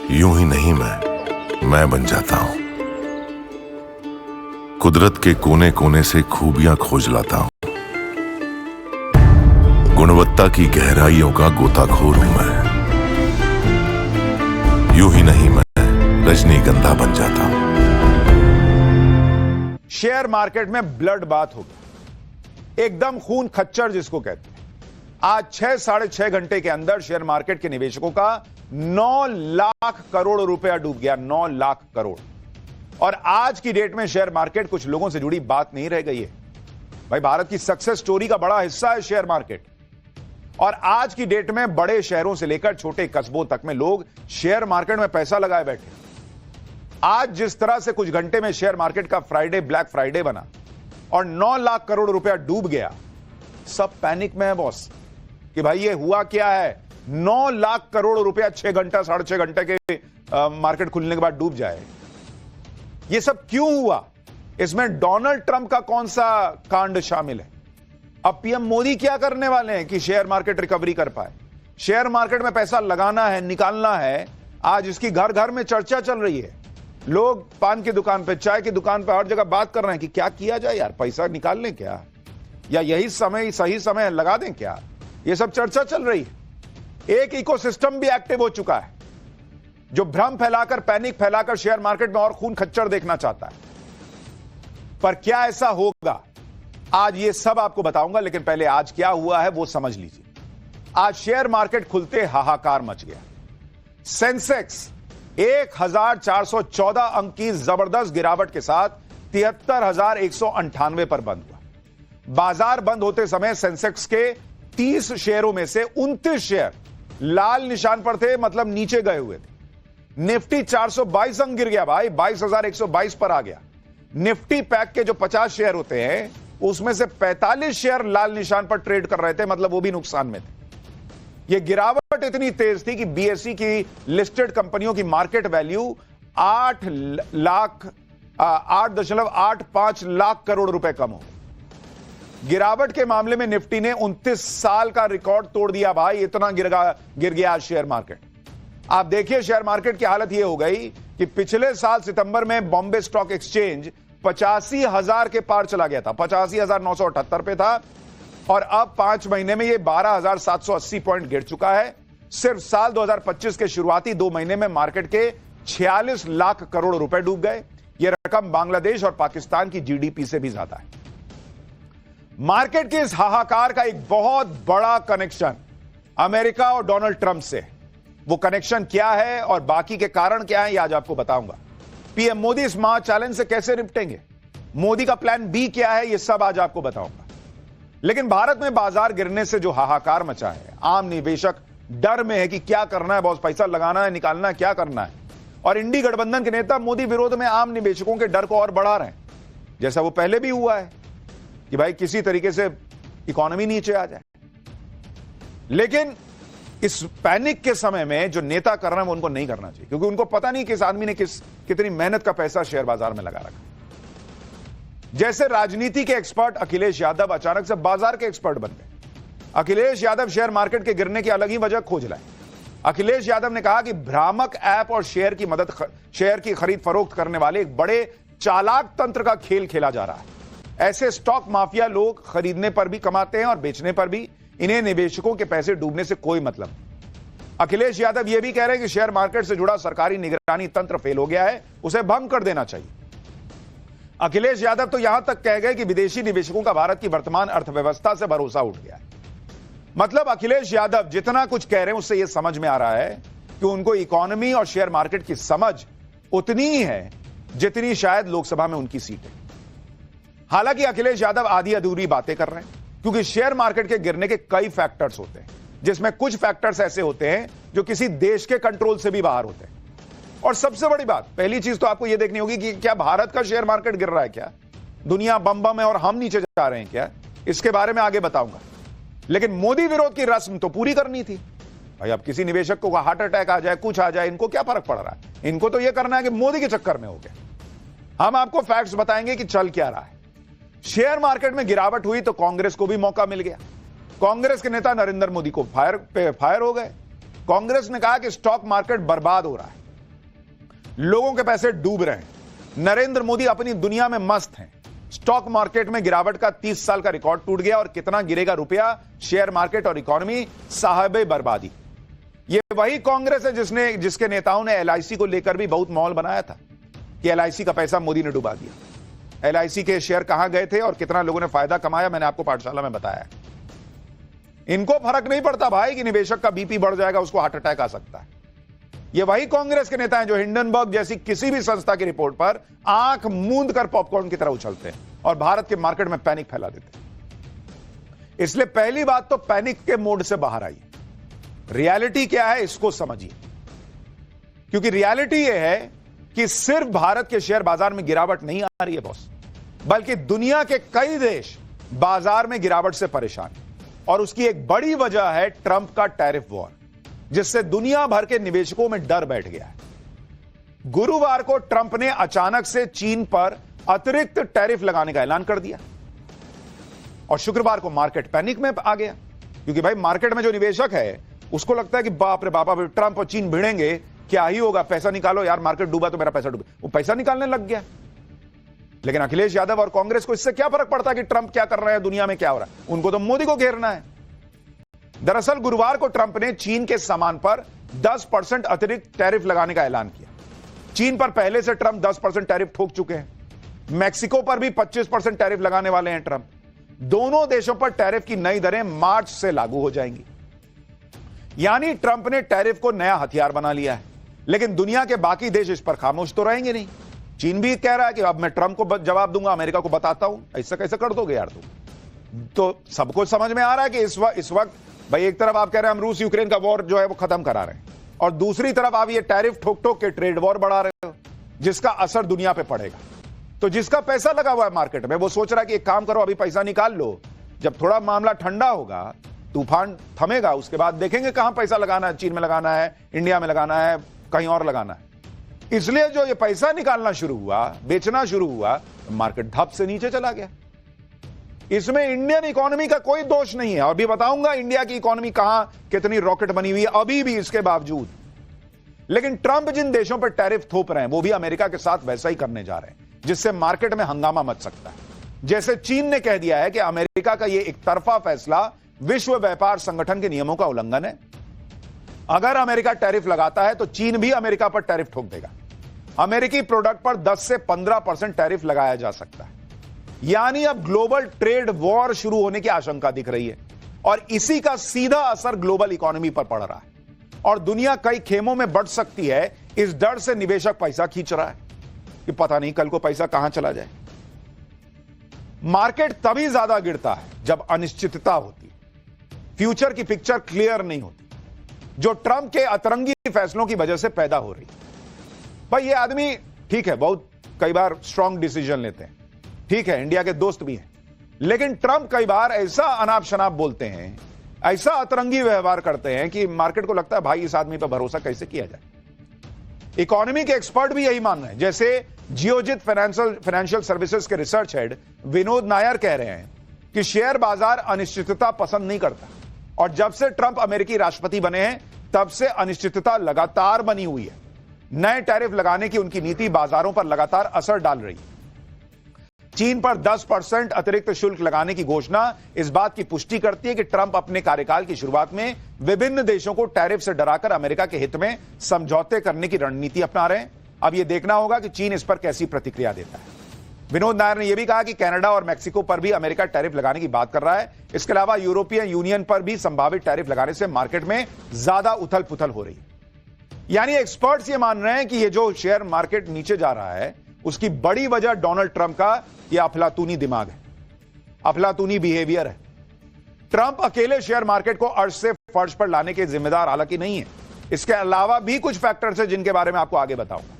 यूं ही नहीं मैं बन जाता हूं। कुदरत के कोने कोने से खूबियां खोज लाता हूं। गुणवत्ता की गहराइयों का गोताखोर हूं मैं। यूं ही नहीं मैं रजनीगंधा बन जाता हूं। शेयर मार्केट में ब्लड बात हो गई, एकदम खून खच्चर जिसको कहते हैं। आज 6-6.5 घंटे के अंदर शेयर मार्केट के निवेशकों का 9 लाख करोड़ रुपया डूब गया। 9 लाख करोड़। और आज की डेट में शेयर मार्केट कुछ लोगों से जुड़ी बात नहीं रह गई है भाई। भारत की सक्सेस स्टोरी का बड़ा हिस्सा है शेयर मार्केट। और आज की डेट में बड़े शहरों से लेकर छोटे कस्बों तक में लोग शेयर मार्केट में पैसा लगाए बैठे। आज जिस तरह से कुछ घंटे में शेयर मार्केट का फ्राइडे ब्लैक फ्राइडे बना और 9 लाख करोड़ रुपया डूब गया, सब पैनिक में है बॉस कि भाई ये हुआ क्या है। 9 लाख करोड़ रुपया 6 घंटा 6.5 घंटे के मार्केट खुलने के बाद डूब जाए। ये सब क्यों हुआ? इसमें डोनाल्ड ट्रंप का कौन सा कांड शामिल है? अब पीएम मोदी क्या करने वाले हैं कि शेयर मार्केट रिकवरी कर पाए? शेयर मार्केट में पैसा लगाना है, निकालना है। आज इसकी घर घर में चर्चा चल रही है। लोग पान की दुकान पे, चाय की दुकान पे, हर जगह बात कर रहे हैं कि क्या किया जाए यार, पैसा निकाल लें क्या, या यही समय सही समय लगा दें क्या। ये सब चर्चा चल रही है। एक इकोसिस्टम भी एक्टिव हो चुका है जो भ्रम फैलाकर, पैनिक फैलाकर शेयर मार्केट में और खून खच्चर देखना चाहता है। पर क्या ऐसा होगा, आज ये सब आपको बताऊंगा। लेकिन पहले आज क्या हुआ है वो समझ लीजिए। आज शेयर मार्केट खुलते हाहाकार मच गया। सेंसेक्स 1414 अंक की जबरदस्त गिरावट के साथ 73,198 पर बंद हुआ। बाजार बंद होते समय सेंसेक्स के 30 शेयरों में से 29 शेयर लाल निशान पर थे, मतलब नीचे गए हुए थे। निफ्टी 422 अंक गिर गया भाई, 22,122 पर आ गया। निफ्टी पैक के जो 50 शेयर होते हैं उसमें से 45 शेयर लाल निशान पर ट्रेड कर रहे थे, मतलब वो भी नुकसान में थे। यह गिरावट इतनी तेज थी कि बीएसई की लिस्टेड कंपनियों की मार्केट वैल्यू 8.85 लाख करोड़ रुपए कम हो। गिरावट के मामले में निफ्टी ने 29 साल का रिकॉर्ड तोड़ दिया भाई। इतना गिर गया आज शेयर मार्केट। आप देखिए शेयर मार्केट की हालत यह हो गई कि पिछले साल सितंबर में बॉम्बे स्टॉक एक्सचेंज 85,000 के पार चला गया था, 85,978 पे था। और अब 5 महीने में यह 12,780 पॉइंट गिर चुका है। सिर्फ साल 2025 के शुरुआती 2 महीने में मार्केट के 46 लाख करोड़ रुपए डूब गए। यह रकम बांग्लादेश और पाकिस्तान की जीडीपी से भी ज्यादा है। मार्केट के इस हाहाकार का एक बहुत बड़ा कनेक्शन अमेरिका और डोनाल्ड ट्रंप से। वो कनेक्शन क्या है और बाकी के कारण क्या है, ये आज आपको बताऊंगा। पीएम मोदी इस महा चैलेंज से कैसे निपटेंगे, मोदी का प्लान बी क्या है, ये सब आज आपको बताऊंगा। लेकिन भारत में बाजार गिरने से जो हाहाकार मचा है, आम निवेशक डर में है कि क्या करना है बॉस, पैसा लगाना है, निकालना है, क्या करना है। और इंडी गठबंधन के नेता मोदी विरोध में आम निवेशकों के डर को और बढ़ा रहे हैं, जैसा वो पहले भी हुआ है कि भाई किसी तरीके से इकोनॉमी नीचे आ जाए। लेकिन इस पैनिक के समय में जो नेता कर रहे हैं वो उनको नहीं करना चाहिए, क्योंकि उनको पता नहीं कि इस आदमी ने कितनी मेहनत का पैसा शेयर बाजार में लगा रखा। जैसे राजनीति के एक्सपर्ट अखिलेश यादव अचानक से बाजार के एक्सपर्ट बन गए। अखिलेश यादव शेयर मार्केट के गिरने की अलग ही वजह खोज लाए। अखिलेश यादव ने कहा कि भ्रामक ऐप और शेयर की खरीद फरोख्त करने वाले एक बड़े चालाक तंत्र का खेल खेला जा रहा है। ऐसे स्टॉक माफिया लोग खरीदने पर भी कमाते हैं और बेचने पर भी। इन्हें निवेशकों के पैसे डूबने से कोई मतलब नहीं। अखिलेश यादव यह भी कह रहे हैं कि शेयर मार्केट से जुड़ा सरकारी निगरानी तंत्र फेल हो गया है, उसे भंग कर देना चाहिए। अखिलेश यादव तो यहां तक कह गए कि विदेशी निवेशकों का भारत की वर्तमान अर्थव्यवस्था से भरोसा उठ गया है। मतलब अखिलेश यादव जितना कुछ कह रहे हैं उससे यह समझ में आ रहा है कि उनको इकोनॉमी और शेयर मार्केट की समझ उतनी ही है जितनी शायद लोकसभा में उनकी सीट है। हालांकि अखिलेश यादव आधी अधूरी बातें कर रहे हैं, क्योंकि शेयर मार्केट के गिरने के कई फैक्टर्स होते हैं, जिसमें कुछ फैक्टर्स ऐसे होते हैं जो किसी देश के कंट्रोल से भी बाहर होते हैं। और सबसे बड़ी बात, पहली चीज तो आपको यह देखनी होगी कि क्या भारत का शेयर मार्केट गिर रहा है, क्या दुनिया बम बम है और हम नीचे जा रहे हैं क्या, इसके बारे में आगे बताऊंगा। लेकिन मोदी विरोध की रस्म तो पूरी करनी थी भाई। अब किसी निवेशक को हार्ट अटैक आ जाए, कुछ आ जाए, इनको क्या फर्क पड़ रहा है। इनको तो यह करना है कि मोदी के चक्कर में हो गया। हम आपको फैक्ट्स बताएंगे कि चल क्या रहा है। शेयर मार्केट में गिरावट हुई तो कांग्रेस को भी मौका मिल गया। कांग्रेस के नेता नरेंद्र मोदी को फायर हो गए। कांग्रेस ने कहा कि स्टॉक मार्केट बर्बाद हो रहा है। लोगों के पैसे डूब रहे हैं। नरेंद्र मोदी अपनी दुनिया में मस्त हैं। स्टॉक मार्केट में गिरावट का 30 साल का रिकॉर्ड टूट गया और कितना गिरेगा रुपया, शेयर मार्केट और इकोनॉमी, साहिबे बर्बादी। ये वही कांग्रेस है जिसके नेताओं ने एलआईसी को लेकर भी बहुत माहौल बनाया था कि एलआईसी का पैसा मोदी ने डुबा दिया। एलआईसी के शेयर कहां गए थे और कितना लोगों ने फायदा कमाया, मैंने आपको पाठशाला में बताया। इनको फर्क नहीं पड़ता भाई कि निवेशक का बीपी बढ़ जाएगा, उसको हार्ट अटैक आ सकता है। ये वही कांग्रेस के नेता हैं जो हिंडनबर्ग जैसी किसी भी संस्था की रिपोर्ट पर आंख मूंद कर पॉपकॉर्न की तरह उछलते हैं और भारत के मार्केट में पैनिक फैला देते हैं। इसलिए पहली बात तो पैनिक के मोड से बाहर आइए। रियलिटी क्या है इसको समझिए, क्योंकि रियलिटी यह है कि सिर्फ भारत के शेयर बाजार में गिरावट नहीं आ रही है बॉस, बल्कि दुनिया के कई देश बाजार में गिरावट से परेशान हैं। और उसकी एक बड़ी वजह है ट्रंप का टैरिफ वॉर, जिससे दुनिया भर के निवेशकों में डर बैठ गया है। गुरुवार को ट्रंप ने अचानक से चीन पर अतिरिक्त टैरिफ लगाने का ऐलान कर दिया और शुक्रवार को मार्केट पैनिक में आ गया, क्योंकि भाई मार्केट में जो निवेशक है उसको लगता है कि बाप रे बाप, ट्रंप और चीन भिड़ेंगे, क्या ही होगा, पैसा निकालो यार, मार्केट डूबा तो मेरा पैसा डूबा। वो पैसा निकालने लग गया। लेकिन अखिलेश यादव और कांग्रेस को इससे क्या फर्क पड़ता है कि ट्रंप क्या कर रहे हैं, दुनिया में क्या हो रहा है, उनको तो मोदी को घेरना है। दरअसल गुरुवार को ट्रंप ने चीन के सामान पर 10% अतिरिक्त टैरिफ लगाने का ऐलान किया। चीन पर पहले से ट्रंप 10% टैरिफ ठोक चुके हैं। मैक्सिको पर भी 25% टैरिफ लगाने वाले हैं ट्रंप। दोनों देशों पर टैरिफ की नई दरें मार्च से लागू हो जाएंगी। यानी ट्रंप ने टैरिफ को नया हथियार बना लिया है। लेकिन दुनिया के बाकी देश इस पर खामोश तो रहेंगे नहीं। चीन भी कह रहा है कि अब मैं ट्रंप को जवाब दूंगा, अमेरिका को बताता हूं। ऐसा कैसे कर दोगे यार तुम? तो सबको समझ में आ रहा है कि इस वक्त भाई एक तरफ आप कह रहे हैं हम रूस यूक्रेन का वॉर जो है वो खत्म करा रहे हैं, और दूसरी तरफ आप ये टैरिफ ठोक ठोक के ट्रेड वॉर बढ़ा रहे हो, जिसका असर दुनिया पे पड़ेगा। तो जिसका पैसा लगा हुआ है मार्केट में वो सोच रहा है कि एक काम करो, अभी पैसा निकाल लो, जब थोड़ा मामला ठंडा होगा, तूफान थमेगा, उसके बाद देखेंगे कहां पैसा लगाना है, चीन में लगाना है, इंडिया में लगाना है, कहीं और लगाना है। इसलिए जो ये पैसा निकालना शुरू हुआ, बेचना शुरू हुआ, मार्केट धप से नीचे चला गया। इसमें इंडियन इकोनॉमी का कोई दोष नहीं है, और भी बताऊंगा इंडिया की इकोनॉमी कहां कितनी रॉकेट बनी हुई है अभी भी इसके बावजूद। लेकिन ट्रंप जिन देशों पर टैरिफ थोप रहे हैं वो भी अमेरिका के साथ वैसा ही करने जा रहे हैं, जिससे मार्केट में हंगामा मच सकता है। जैसे चीन ने कह दिया है कि अमेरिका का यह एक तरफा फैसला विश्व व्यापार संगठन के नियमों का उल्लंघन है। अगर अमेरिका टैरिफ लगाता है तो चीन भी अमेरिका पर टैरिफ ठोक देगा। अमेरिकी प्रोडक्ट पर 10 से 15% टैरिफ लगाया जा सकता है। यानी अब ग्लोबल ट्रेड वॉर शुरू होने की आशंका दिख रही है, और इसी का सीधा असर ग्लोबल इकोनॉमी पर पड़ रहा है और दुनिया कई खेमों में बढ़ सकती है। इस डर से निवेशक पैसा खींच रहा है कि पता नहीं कल को पैसा कहां चला जाए। मार्केट तभी ज्यादा गिरता है जब अनिश्चितता होती है, फ्यूचर की पिक्चर क्लियर नहीं होती, जो ट्रंप के अतरंगी फैसलों की वजह से पैदा हो रही है। भाई ये आदमी ठीक है, बहुत कई बार स्ट्रांग डिसीजन लेते हैं, ठीक है, इंडिया के दोस्त भी हैं, लेकिन ट्रंप कई बार ऐसा अनाप शनाप बोलते हैं, ऐसा अतरंगी व्यवहार करते हैं कि मार्केट को लगता है भाई इस आदमी पर भरोसा कैसे किया जाए। इकोनॉमी के एक्सपर्ट भी यही मान रहे हैं। जैसे जियोजित फाइनेंशियल सर्विसेज के रिसर्च हेड विनोद नायर कह रहे हैं कि शेयर बाजार अनिश्चितता पसंद नहीं करता, और जब से ट्रंप अमेरिकी राष्ट्रपति बने हैं तब से अनिश्चितता लगातार बनी हुई है। नए टैरिफ लगाने की उनकी नीति बाजारों पर लगातार असर डाल रही है। चीन पर 10% अतिरिक्त शुल्क लगाने की घोषणा इस बात की पुष्टि करती है कि ट्रंप अपने कार्यकाल की शुरुआत में विभिन्न देशों को टैरिफ से डराकर अमेरिका के हित में समझौते करने की रणनीति अपना रहे हैं। अब यह देखना होगा कि चीन इस पर कैसी प्रतिक्रिया देता है। विनोद नायर ने यह भी कहा कि कनाडा और मैक्सिको पर भी अमेरिका टैरिफ लगाने की बात कर रहा है। इसके अलावा यूरोपियन यूनियन पर भी संभावित टैरिफ लगाने से मार्केट में ज्यादा उथल पुथल हो रही है। यानी एक्सपर्ट्स ये मान रहे हैं कि ये जो शेयर मार्केट नीचे जा रहा है उसकी बड़ी वजह डोनाल्ड ट्रंप का यह अफलातूनी दिमाग है, अफलातूनी बिहेवियर है। ट्रंप अकेले शेयर मार्केट को अर्श से फर्श पर लाने के जिम्मेदार हालांकि नहीं है, इसके अलावा भी कुछ फैक्टर्स हैं जिनके बारे में आपको आगे बताऊंगा।